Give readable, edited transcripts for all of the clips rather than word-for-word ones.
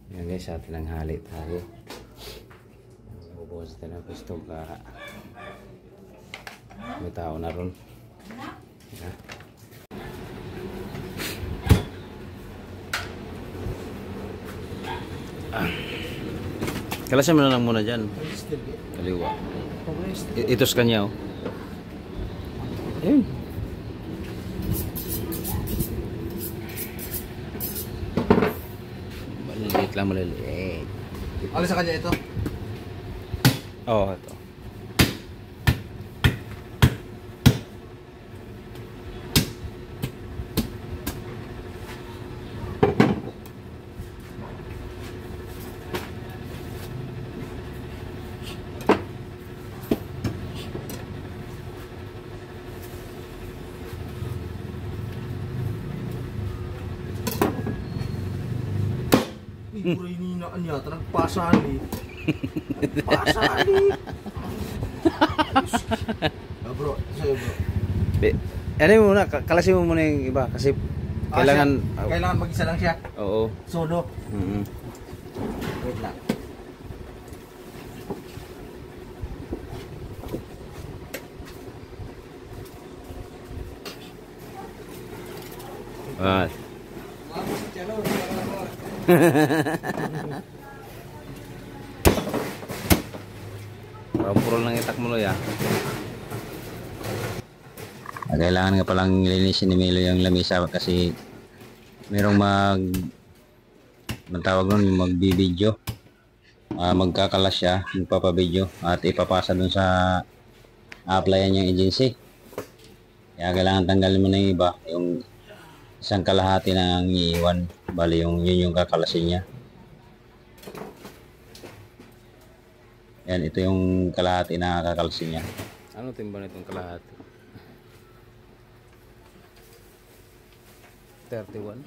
Yan guys, sa tinanghali tayo. Bubukas tayo ng gusto ka. May tao na ron. Ha? Kalasin mo na lang muna dyan. Kaliwa. Ito sa kanya oh. Ayun. Maliliit lang, maliliit. Alis sa kanya ito? Oo, ito. Buray ni naan yata, nagpasali. Nagpasali. Bro, sa'yo bro. Ano mo muna, kalasin mo muna yung iba kasi kailangan... Kailangan mag-isa lang siya? Oo. Solo? Mm-hmm. Wait lang. Ah. Puro lang itak mo ya. Kailangan nga palang linisin ni Milo yung lamisa kasi merong tawag nun, magbibideo. Magkakalas siya, magpapabideo at ipapasa dun sa applyan niyang agency. Kaya kailangan tanggalin mo na yung iba, yung isang kalahati ng iiwan, bali yun yung kakalasin niya. Yan, ito yung kalahati na kakalasin niya. Ano timba nitong kalahati? 31.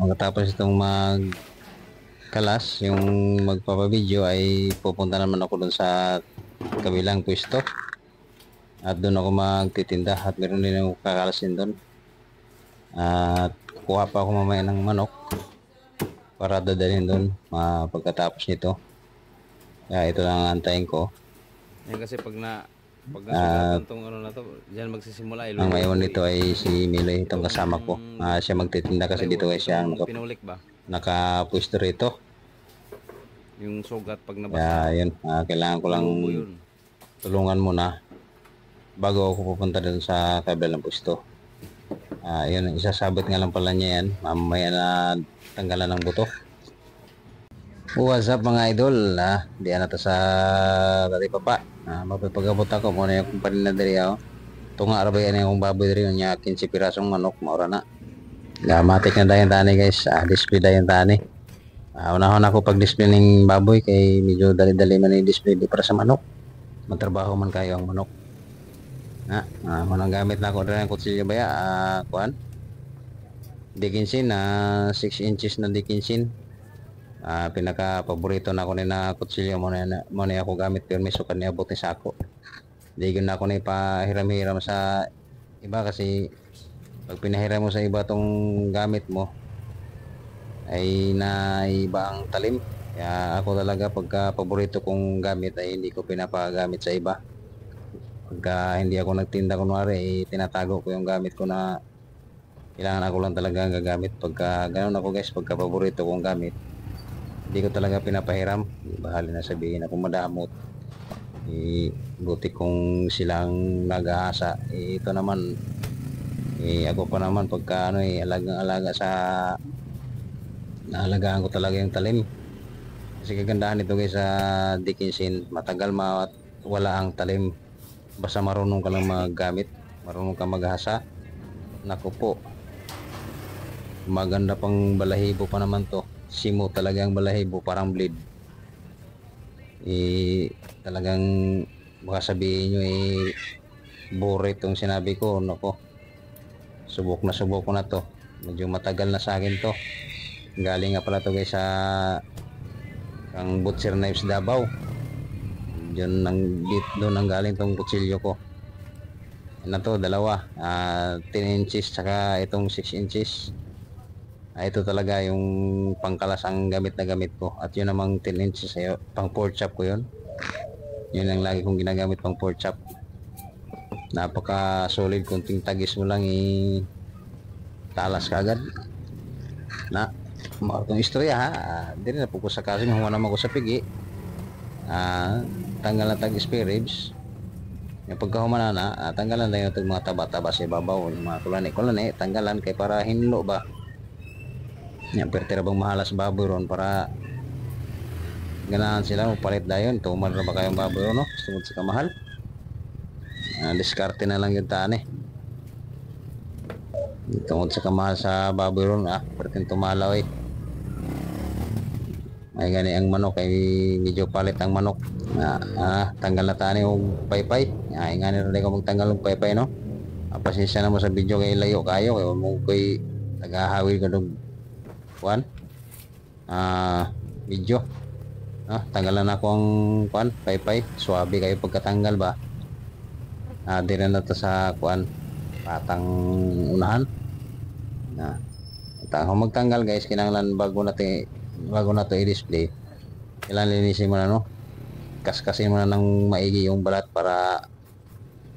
Magkatapos itong magkalas, yung magpapabideo ay pupunta naman ako dun sa kabilang pwesto. At doon ako magtitinda at meron din ako kakalasin doon. At kuha pa ako mamaya ng manok para dadalhin doon pagkatapos nito. Kaya ito lang ang antayin ko. Yan kasi pag nasugatan tong ano na to, diyan magsisimula. Ang mayon nito ay si Milo, itong kasama ko. Siya magtitinda kasi dito ay siya pinulik ba? Nakapwesto rito. Yung sugat pag nabasa. Kaya yun, kailangan ko lang tulungan muna bago ako pupunta dun sa kabilang pwesto. Yun, isasabot nga lang pala niya yan. Mamaya na tanggalan ng buto. What's up mga idol? Diyan na to sa dati papa. Mapipagabot ako muna yung kumpanin na diri ako. Ito nga arabay yan yung baboy diri niya 15 pirasong manok. Maura na. Matik na dayon tani guys. Display dayon tani. Unahon ako pag display ng baboy kay medyo dali-dali man yung display di para sa manok. Matrabaho man kayo ang manok. Manang gamit na ako rin ang kutsilyo ba ya? Kuan? Dickinson 6 inches na Dickinson. Pinaka paborito na ako ni na kutsilyo mo na ako gamit pero may sukat niya buti sa ako. Di na ako na ipahiram-hiram sa iba kasi pag pinahiram mo sa iba tong gamit mo ay na iba ang talim. Kaya ako talaga pagka paborito kong gamit ay hindi ko pinapagamit sa iba. Pagka hindi ako nagtinda kunwari, tinatago ko yung gamit ko na kailangan ako lang talaga gagamit. Pagka ganoon ako guys, pagka paborito kong gamit, hindi ko talaga pinapahiram. Bahali na sabihin ako madamot. Buti kung silang nag-aasa. Ito naman, ako pa naman pagka alagang-alaga sa naalagaan ko talaga yung talim. Kasi kagandahan ito guys sa Dickinson, matagal wala ang talim. Basta marunong ka lang maggamit, marunong ka maghasa. Naku po, maganda pang balahibo pa naman to. Simo talagang balahibo, parang blade. Talagang baka sabihin nyo bore itong sinabi ko. Naku, subok ko na to. Medyo matagal na sa akin to. Galing nga pala to guys sa ang Butcher Knives Davao. Doon ang galing tong kutsilyo ko. Yan na to, dalawa. 10 inches saka itong 6 inches. Ito talaga yung pangkalas ang gamit na gamit ko. At yun namang 10 inches pang pork chop ko yun. Yun ang lagi kong ginagamit pang pork chop. Napaka solid, kunting tagis mo lang talas ka agad. Na makatong istorya ha. Di rin na po ko sa kasi huwa naman ko sa pigi. Tanggal na tag spare ribs. Yung pagkahumana na, tanggalan lang yung mga taba-taba sa ibabaw, yung mga kulani, tanggalan kay para hinlo ba. Yan, pertira bang mahalas baboy ron para ganahan sila palit dayon. Tumar na ba kayong baboy ron, no? Tungod sa kamahal. Diskarte na lang yung taan eh. Tungod sa kamahal sa baboy ron, pertin tumalaw eh. May gani ang manok ay medyo palit ang manok. Tanggal na tani og paypay. Ingani rin ko magtanggal og paypay, no. Pasensya na mo sa video kay layo kayo kay mo koy nagahawil ko dog kuan. Video. Tanggalan ako ang kuan paypay. Suabe kayo pagkatanggal ba. Dire na to sa kuan patang unahan. Kung magtanggal guys, kinahanglan bago na to i-display, kailangan linisin mo na, no? Kaskasin mo na ng maigi yung balat para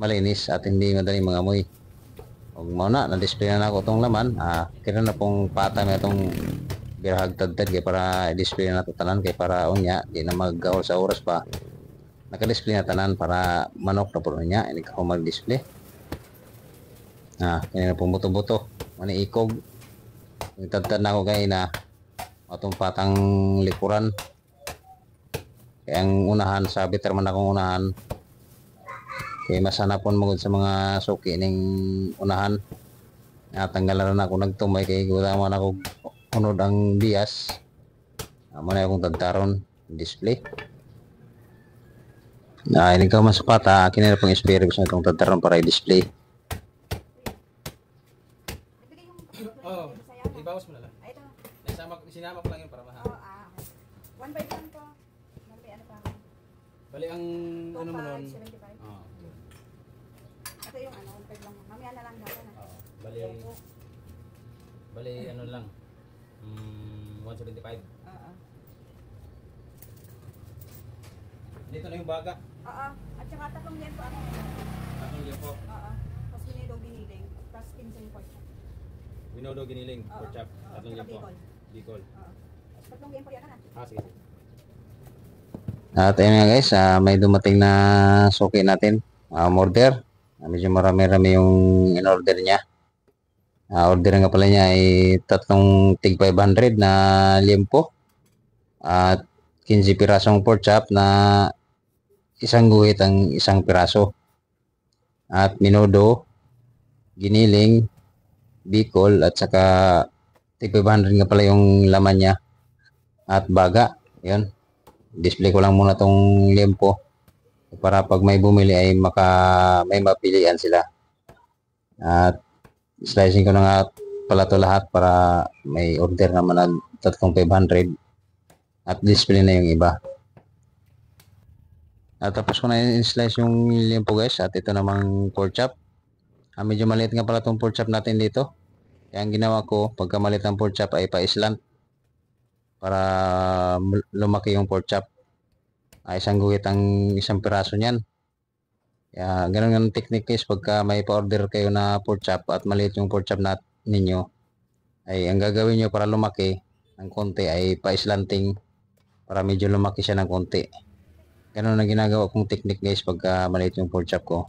malinis at hindi madaling mangamoy. Huwag mo na-display na ako itong laman. Kaya na pong pata na itong birahag tad-tad kaya para i-display na ito tanan kaya para unya, di na mag-gawal sa oras pa. Naka-display na tanan para manok na po niya, hindi ka mag-display. Kaya na pong buto-buto. Mani ikog. Yung tad-tad na ako kaya na atong patang likuran. Kaya ang unahan, sabit naman akong unahan. Kaya masanapon mo sa mga suki ning unahan. Tanggalan na ako nagtumay kaya gulaman ako unod ang bias. Manay akong tagtaron display. Hindi ka masapata, kinira pang experience na itong tagtaron para i-display. Ibawas mo na lang. Sinama ko lang yun para mahal. 1 by 1 po. Bali, ano pa? Bali ang ano mo nun? 75. Ito yung 1 by lang. Mamaya na lang dapat na. Bali ano lang. 175. Dito na yung baga. At saka 3 yan po ano. 3 yan po. Tapos minido biniling. Tapos 15 po siya. Winodo giniling. Pork chop. 3 yan po. Bicol. 3 yan po yan na. Sige. At ayun nga guys, may dumating na suki natin. Order. Medyo marami-rami yung in-order niya. Order nga pala niya ay 3 tig 500 na liempo. At 15 pirasong pork chop na isang guhit ang isang piraso. At minudo, giniling, bicol, at saka tig 500 nga pala yung laman niya. At baga, yun. Display ko lang muna tong liempo para pag may bumili ay may mapilian sila. At slicing ko na nga pala to lahat para may order naman na 3,500 at display na yung iba. At tapos ko na i-slice yung liempo guys at ito namang pork chop. Medyo maliit nga pala tong pork chop natin dito. Kaya ang ginawa ko pagka maliit ang pork chop ay pa-islant para lumaki yung pork chop. Isang guhit ang isang piraso niyan. Kaya ganun ang technique guys pagka may pa-order kayo na pork chop at maliit yung pork chop ninyo, ay ang gagawin nyo para lumaki ng konti ay pa-islanting para medyo lumaki siya ng konti. Ganun ang ginagawa kong technique guys pagka maliit yung pork chop ko.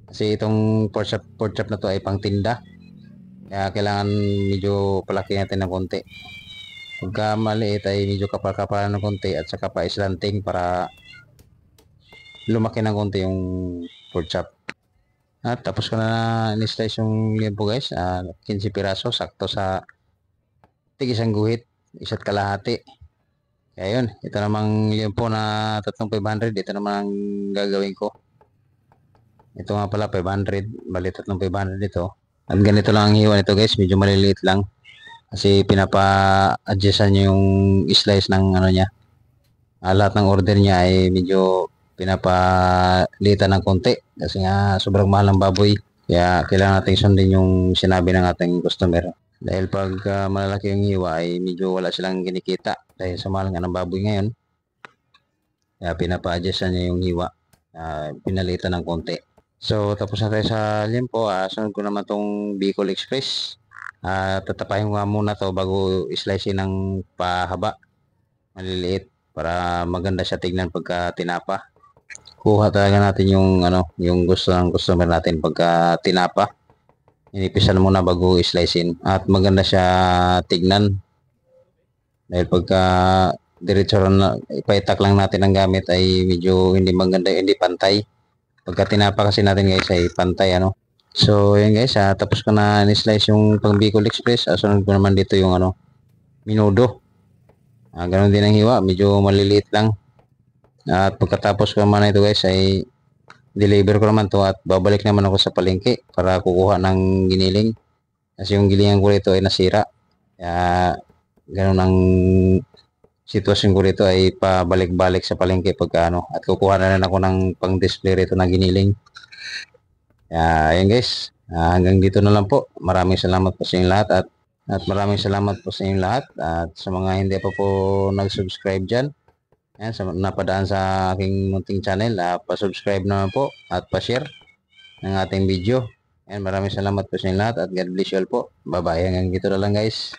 Kasi itong pork chop na to ay pang tinda. Kaya kailangan medyo palaki natin ng konti. Pagka maliit ay medyo kapal-kapal ng konti at saka pa-islanting para lumaki ng konti yung pork chop. At tapos ko na ni-slice yung liempo guys. 15 piraso, sakto sa tig isang guhit, isa't kalahati. Kaya yun, ito namang liempo na 3,500. Ito naman ang gagawin ko. Ito nga pala 500, bali 3,500 ito. At ganito lang ang hiwa nito guys, medyo maliliit lang. Kasi pinapa-adjustan nyo yung slice ng ano niya. Lahat ng order niya ay medyo pinapalitan ng konti kasi nga sobrang mahal ng baboy. Kaya kailangan natin sundin yung sinabi ng ating customer. Dahil pag malalaki yung hiwa ay medyo wala silang kinikita dahil sa mahal nga ng baboy ngayon. Kaya pinapa-adjust niya yung hiwa. Pinalitan ng konti. So tapos na tayo sa liempo. Sunod ko naman tong Bicol Express. Tatapahin ko muna to bago slice ng pahaba. Maliliit para maganda siya tignan pagka tinapa. Kuha talaga natin yung yung gusto ng customer natin pagka tinapa. Inipisan muna bago slicein at maganda siya tignan. Dahil pagka diretso na ipaitak lang natin ang gamit ay medyo hindi maganda, hindi pantay. Pagka tinapa kasi natin guys ay pantay So yun guys, tapos ko na ni-slice yung pang Bicol Express. Sunod ko naman dito yung minudo. Ganon din ang hiwa, medyo maliliit lang. At pagkatapos ko naman ito guys ay deliver ko naman to at babalik naman ako sa palengke para kukuha ng giniling. Kasi yung gilingan ko rito ay nasira. Kaya ganon ang sitwasyon ko rito ay pabalik-balik sa palengke pagka at kukuha na rin ako ng pang-display rito na giniling. Kaya ayun guys, hanggang dito na lang po. Maraming salamat po sa inyong lahat at maraming salamat po sa inyong lahat at sa mga hindi pa po nag-subscribe dyan. Ayan, napadaan sa aking munting channel, pa-subscribe naman po at pa-share ng ating video. Ayan, maraming salamat po sa inyong lahat at God bless you all po. Bye-bye. Hanggang dito na lang guys.